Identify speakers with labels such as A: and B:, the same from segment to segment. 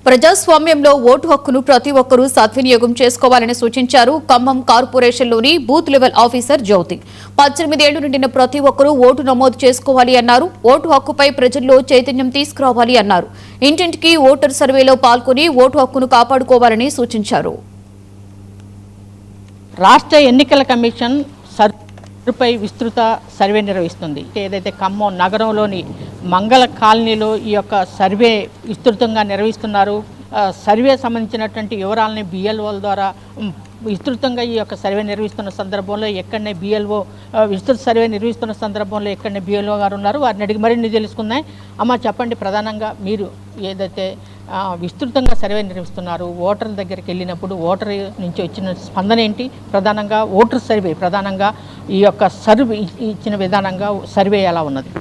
A: ప్రజాస్వామ్యంలో ఓటు హక్కును ప్రతి ఒక్కరూ సద్వినియోగం చేసుకోవాలని సూచించారు ఖమ్మం కార్పొరేషన్లోని బూత్ లెవెల్ ఆఫీసర్ జ్యోతి. 18 ఏళ్లు నిండిన ప్రతి ఒక్కరూ ఓటు నమోదు చేసుకోవాలి అన్నారు. ఓటు హక్కుపై ప్రజల్లో చైతన్యం తీసుకురావాలి అన్నారు. ఇంటింటికి ఓటర్ సర్వేలో పాల్గొని ఓటు హక్కును కాపాడుకోవాలని సూచించారు.
B: రాష్ట్ర ఎన్నికల కమిషన్ పై విస్తృత సర్వే నిర్వహిస్తుంది. ఏదైతే ఖమ్మం నగరంలోని మంగళ కాలనీలో ఈ యొక్క సర్వే విస్తృతంగా నిర్వహిస్తున్నారు. సర్వే సంబంధించినటువంటి వివరాలని బిఎల్ఓల ద్వారా విస్తృతంగా ఈ యొక్క సర్వే నిర్వహిస్తున్న సందర్భంలో ఎక్కడనే బిఎల్ఓ విస్తృత సర్వే నిర్వహిస్తున్న సందర్భంలో ఎక్కడనే బిఎల్ఓ గారు ఉన్నారు. వారిని అడిగి మరిన్ని తెలుసుకుందాం. అమ్మ చెప్పండి, ప్రధానంగా మీరు ఏదైతే విస్తృతంగా సర్వే నిర్వహిస్తున్నారు, ఓటర్ల దగ్గరికి వెళ్ళినప్పుడు ఓటర్ నుంచి వచ్చిన స్పందన ఏంటి, ప్రధానంగా ఓటర్ సర్వే ప్రధానంగా ఈ యొక్క సర్వే ఇచ్చిన విధానంగా సర్వే ఎలా ఉన్నది?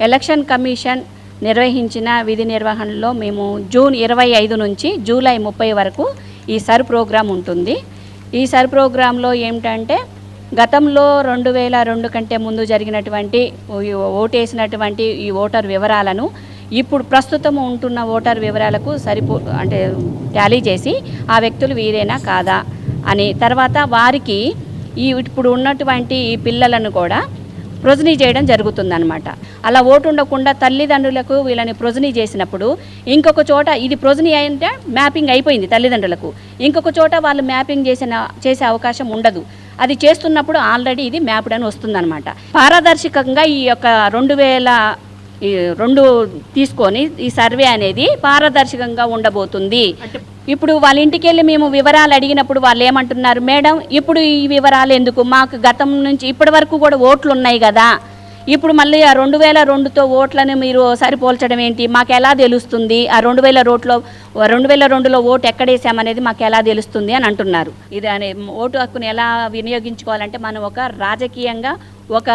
C: ఎలక్షన్ కమిషన్ నిర్వహించిన విధి నిర్వహణలో మేము జూన్ 25 నుంచి జూలై 30 వరకు ఈ సర్ ప్రోగ్రాం ఉంటుంది. ఈ సర్ ప్రోగ్రాంలో ఏమిటంటే గతంలో 2002 కంటే ముందు జరిగినటువంటి ఓటేసినటువంటి ఈ ఓటర్ వివరాలను ఇప్పుడు ప్రస్తుతం ఉంటున్న ఓటర్ వివరాలకు అంటే టాలీ చేసి ఆ వ్యక్తులు వీరేనా కాదా అని, తర్వాత వారికి ఇప్పుడు ఉన్నటువంటి ఈ పిల్లలను కూడా ప్రొజనీ చేయడం జరుగుతుందన్నమాట. అలా ఓటు ఉండకుండా తల్లిదండ్రులకు వీళ్ళని ప్రొజనీ చేసినప్పుడు ఇంకొక చోట ఇది ప్రొజనీ అంటే మ్యాపింగ్ అయిపోయింది తల్లిదండ్రులకు, ఇంకొక చోట వాళ్ళు మ్యాపింగ్ చేసే అవకాశం ఉండదు. అది చేస్తున్నప్పుడు ఆల్రెడీ ఇది మ్యాప్డ్ అని వస్తుందన్నమాట. పారదర్శకంగా ఈ యొక్క 2002 తీసుకొని ఈ సర్వే అనేది పారదర్శకంగా ఉండబోతుంది. ఇప్పుడు వాళ్ళ ఇంటికి వెళ్ళి మేము వివరాలు అడిగినప్పుడు వాళ్ళు ఏమంటున్నారు, మేడం ఇప్పుడు ఈ వివరాలు ఎందుకు, మాకు గతం నుంచి ఇప్పటి వరకు కూడా ఓట్లు ఉన్నాయి కదా, ఇప్పుడు మళ్ళీ ఆ 2002తో ఓట్లను మీరు సరిపోల్చడం ఏంటి, మాకు ఎలా తెలుస్తుంది, ఆ 2002లో ఓటు ఎక్కడేసామనేది మాకు ఎలా తెలుస్తుంది అని అంటున్నారు. ఇది అనే ఓటు హక్కును ఎలా వినియోగించుకోవాలంటే మనం ఒక రాజకీయంగా ఒక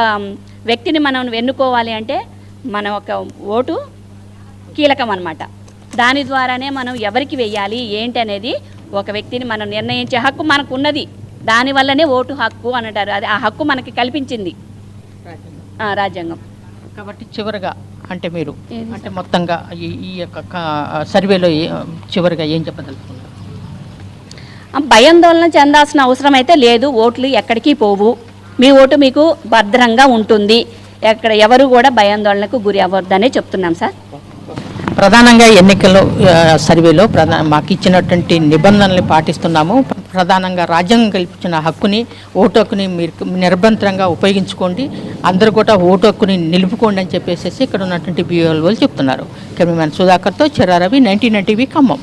C: వ్యక్తిని మనం ఎన్నుకోవాలి అంటే మన ఒక ఓటు కీలకం అన్నమాట. దాని ద్వారానే మనం ఎవరికి వెయ్యాలి ఏంటి అనేది ఒక వ్యక్తిని మనం నిర్ణయించే హక్కు మనకు ఉన్నది. దానివల్లనే ఓటు హక్కు అని అంటారు. అది ఆ హక్కు మనకి కల్పించింది రాజ్యాంగం.
B: కాబట్టి చివరిగా అంటే మీరు అంటే మొత్తంగా ఈ యొక్క సర్వేలో చివరిగా ఏం చెప్పదలుచుకున్నారు?
C: భయాందోళన చెందాల్సిన అవసరం అయితే లేదు. ఓట్లు ఎక్కడికి పోవు, మీ ఓటు మీకు భద్రంగా ఉంటుంది. ఎవరు కూడా భయాందోళనకు గురి అవ్వద్దనే చెప్తున్నాం సార్.
B: ప్రధానంగా ఎన్నికల సర్వేలో మాకు ఇచ్చినటువంటి నిబంధనలు పాటిస్తున్నాము. ప్రధానంగా రాజ్యాంగం కల్పించిన హక్కుని, ఓటు హక్కుని మీరు నిర్బంధంగా ఉపయోగించుకోండి, అందరూ కూడా ఓటు హక్కుని నిలుపుకోండి అని చెప్పేసి ఇక్కడ ఉన్నటువంటి బిఎల్ఓలు చెప్తున్నారు. కెమెరామెన్ సుధాకర్తో చిరారవి, 19 టీవీ ఖమ్మం.